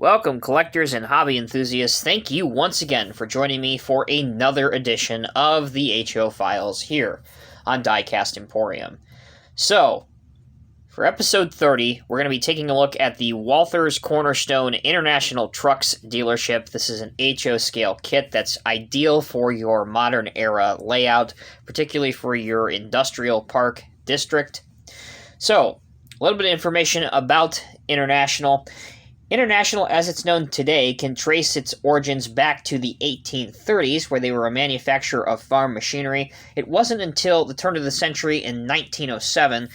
Welcome, collectors and hobby enthusiasts. Thank you once again for joining me for another edition of the HO Files here on Diecast Emporium. So, for episode 30, we're going to be taking a look at the Walthers Cornerstone International Trucks dealership. This is an HO scale kit that's ideal for your modern era layout, particularly for your industrial park district. So, a little bit of information about International. International, as it's known today, can trace its origins back to the 1830s, where they were a manufacturer of farm machinery. It wasn't until the turn of the century in 1907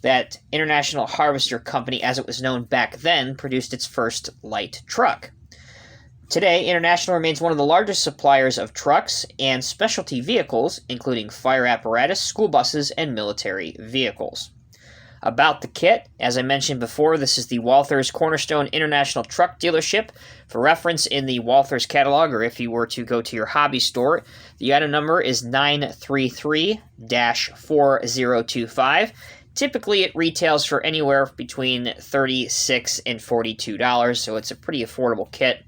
that International Harvester Company, as it was known back then, produced its first light truck. Today, International remains one of the largest suppliers of trucks and specialty vehicles, including fire apparatus, school buses, and military vehicles. About the kit, as I mentioned before, this is the Walthers Cornerstone International Truck Dealership. For reference, in the Walthers catalog, or if you were to go to your hobby store, the item number is 933-4025. Typically, it retails for anywhere between $36 and $42, so it's a pretty affordable kit.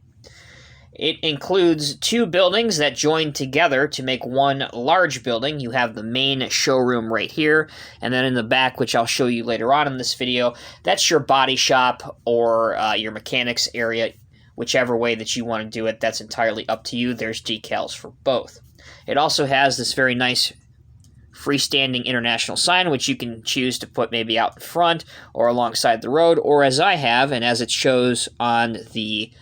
It includes two buildings that join together to make one large building. You have the main showroom right here, and then in the back, which I'll show you later on in this video, that's your body shop or your mechanics area. Whichever way that you want to do it, that's entirely up to you. There's decals for both. It also has this very nice freestanding International sign, which you can choose to put maybe out in front or alongside the road, or as I have, and as it shows on the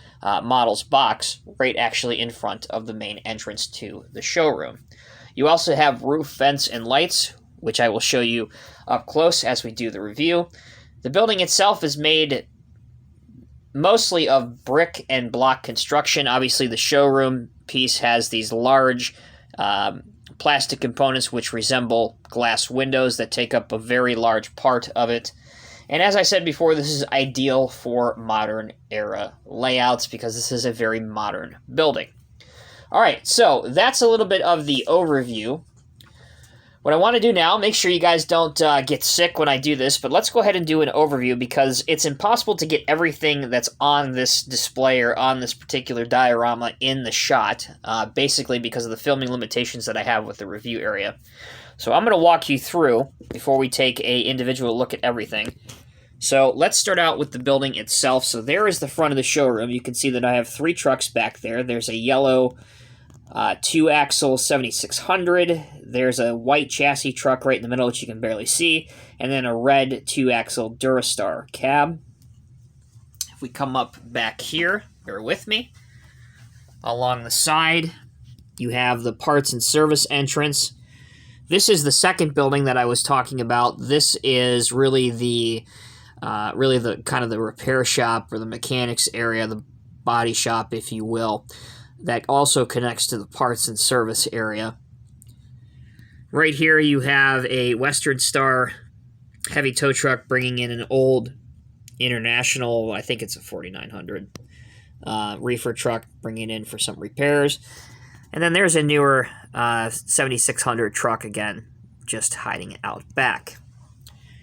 model's box, right actually in front of the main entrance to the showroom. You also have roof vents and lights, which I will show you up close as we do the review. The building itself is made mostly of brick and block construction. Obviously, the showroom piece has these large plastic components which resemble glass windows that take up a very large part of it. And as I said before, this is ideal for modern era layouts because this is a very modern building. All right, so that's a little bit of the overview. What I want to do now, make sure you guys don't get sick when I do this, but let's go ahead and do an overview because it's impossible to get everything that's on this display or on this particular diorama in the shot, basically because of the filming limitations that I have with the review area. So I'm going to walk you through before we take an individual look at everything. So let's start out with the building itself. So there is the front of the showroom. You can see that I have three trucks back there. There's a yellow 2-axle 7600. There's a white chassis truck right in the middle, which you can barely see. And then a red 2-axle Durastar cab. If we come up back here, bear with me. Along the side, you have the parts and service entrance. This is the second building that I was talking about. This is really the kind of the repair shop or the mechanics area, the body shop, if you will, that also connects to the parts and service area. Right here you have a Western Star heavy tow truck bringing in an old International, I think it's a 4900, reefer truck bringing in for some repairs. And then there's a newer 7600 truck again, just hiding out back.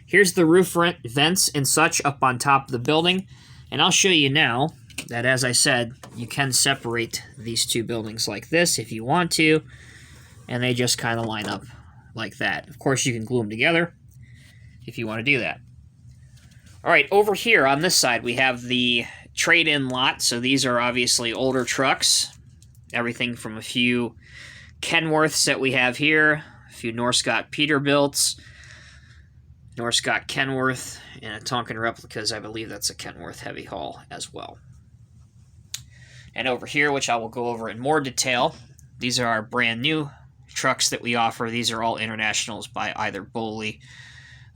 Here's the roof vents and such up on top of the building. And I'll show you now that, as I said, you can separate these two buildings like this if you want to. And they just kind of line up like that. Of course, you can glue them together if you want to do that. All right, over here on this side, we have the trade-in lot. So these are obviously older trucks. Everything from a few Kenworths that we have here, a few Norscott Peterbilts, Norscott Kenworth, and a Tonkin replicas. I believe that's a Kenworth heavy haul as well. And over here, which I will go over in more detail, these are our brand new trucks that we offer. These are all Internationals by either Boley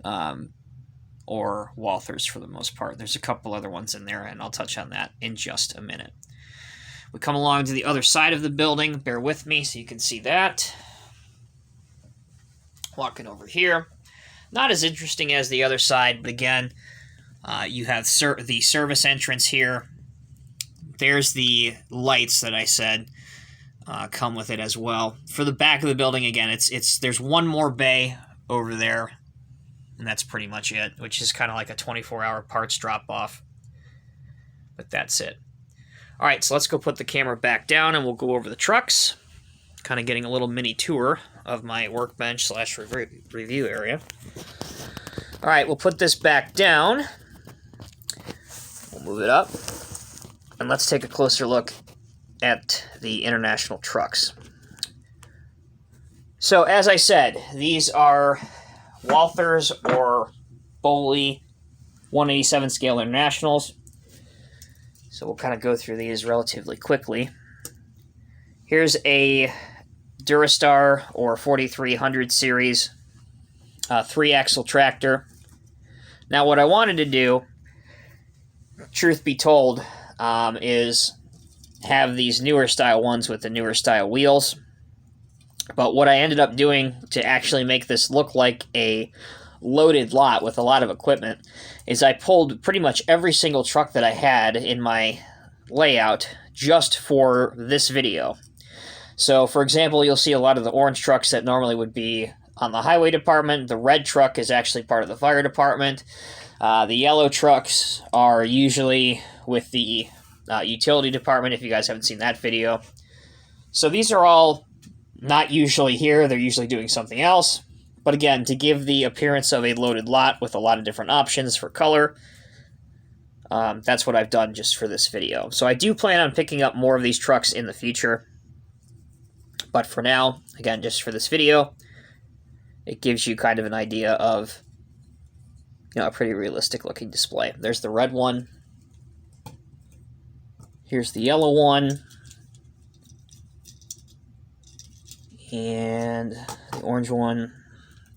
or Walthers for the most part. There's a couple other ones in there, and I'll touch on that in just a minute. We come along to the other side of the building. Bear with me so you can see that. Walking over here. Not as interesting as the other side, but again, you have the service entrance here. There's the lights that I said come with it as well. For the back of the building, again, there's one more bay over there, and that's pretty much it, which is kind of like a 24-hour parts drop-off. But that's it. All right, so let's go put the camera back down and we'll go over the trucks. Kind of getting a little mini tour of my workbench slash review area. All right, we'll put this back down. We'll move it up. And let's take a closer look at the International trucks. So, as I said, these are Walthers or Boley 187 scale Internationals. So we'll kind of go through these relatively quickly. Here's a Durastar or 4300 series 3-axle tractor. Now what I wanted to do, truth be told, is have these newer style ones with the newer style wheels. But what I ended up doing to actually make this look like a loaded lot with a lot of equipment is I pulled pretty much every single truck that I had in my layout just for this video. So for example, you'll see a lot of the orange trucks that normally would be on the highway department. The red truck is actually part of the fire department. The yellow trucks are usually with the utility department, if you guys haven't seen that video. So these are all not usually here. They're usually doing something else. But again, to give the appearance of a loaded lot with a lot of different options for color, that's what I've done just for this video. So I do plan on picking up more of these trucks in the future. But for now, again, just for this video, it gives you kind of an idea of, a pretty realistic looking display. There's the red one. Here's the yellow one. And the orange one.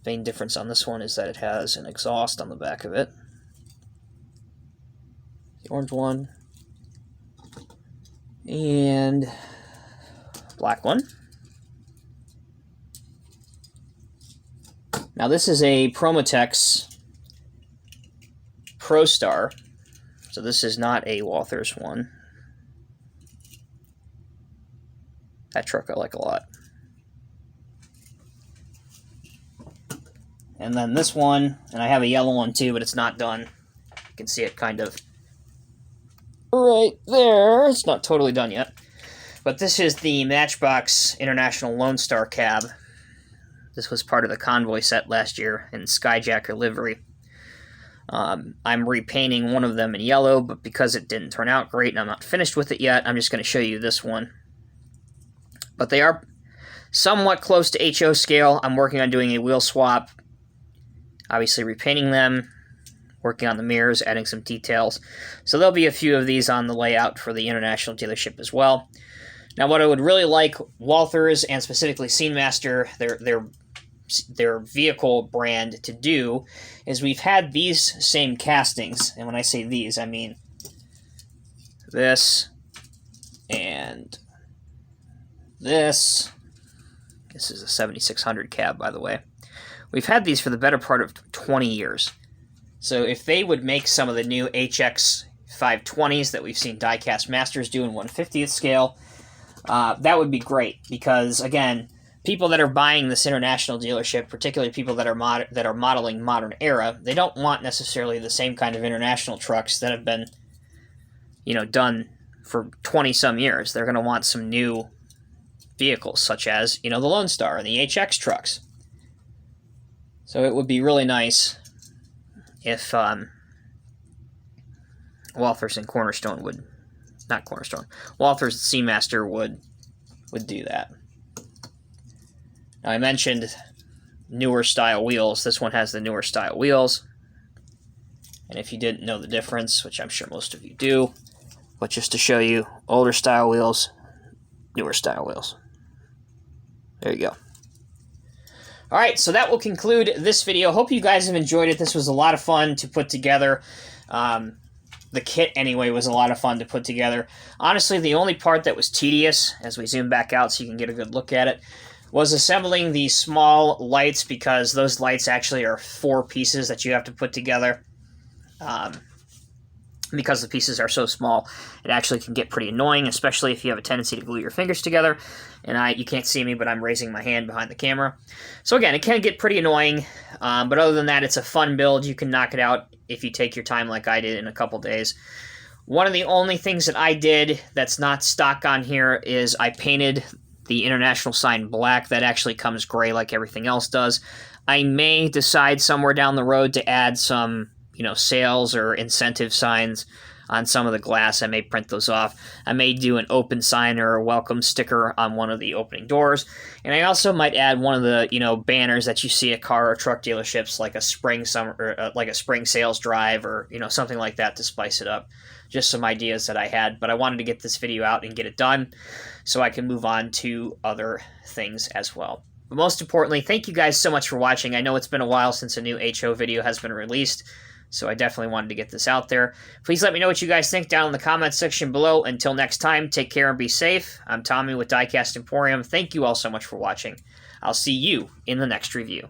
Main difference on this one is that it has an exhaust on the back of it. The orange one. And black one. Now this is a Promotex ProStar. So this is not a Walthers one. That truck I like a lot. And then this one, and I have a yellow one too, but it's not done. You can see it kind of right there. It's not totally done yet. But this is the Matchbox International Lone Star cab. This was part of the Convoy set last year in Skyjacker livery. I'm repainting one of them in yellow, but because it didn't turn out great and I'm not finished with it yet, I'm just going to show you this one. But they are somewhat close to HO scale. I'm working on doing a wheel swap. Obviously repainting them, working on the mirrors, adding some details. So there'll be a few of these on the layout for the International dealership as well. Now what I would really like Walthers and specifically Scene Master, their vehicle brand, to do is we've had these same castings, and when I say these, I mean this and this. This is a 7600 cab, by the way. We've had these for the better part of 20 years. So if they would make some of the new HX 520s that we've seen Diecast Masters do in 1/50th scale, that would be great. Because, again, people that are buying this International dealership, particularly people that are modeling modern era, they don't want necessarily the same kind of International trucks that have been, done for 20-some years. They're going to want some new vehicles, such as, the Lone Star and the HX trucks. So it would be really nice if Walthers and Cornerstone would, not Cornerstone, Walthers and Seamaster would do that. Now I mentioned newer style wheels. This one has the newer style wheels. And if you didn't know the difference, which I'm sure most of you do, but just to show you, older style wheels, newer style wheels. There you go. Alright, so that will conclude this video. Hope you guys have enjoyed it. This was a lot of fun to put together. The kit, anyway, was a lot of fun to put together. Honestly, the only part that was tedious, as we zoom back out so you can get a good look at it, was assembling these small lights, because those lights actually are 4 pieces that you have to put together. Because the pieces are so small, it actually can get pretty annoying, especially if you have a tendency to glue your fingers together. And you can't see me, but I'm raising my hand behind the camera. So again, it can get pretty annoying, but other than that, it's a fun build. You can knock it out if you take your time like I did in a couple days. One of the only things that I did that's not stock on here is I painted the international sign black. That actually comes gray like everything else does. I may decide somewhere down the road to add some, sales or incentive signs on some of the glass. I may print those off. I may do an open sign or a welcome sticker on one of the opening doors. And I also might add one of the, banners that you see at car or truck dealerships, like a spring sales drive or, something like that to spice it up. Just some ideas that I had, but I wanted to get this video out and get it done so I can move on to other things as well. But most importantly, thank you guys so much for watching. I know it's been a while since a new HO video has been released, so I definitely wanted to get this out there. Please let me know what you guys think down in the comments section below. Until next time, take care and be safe. I'm Tommy with Diecast Emporium. Thank you all so much for watching. I'll see you in the next review.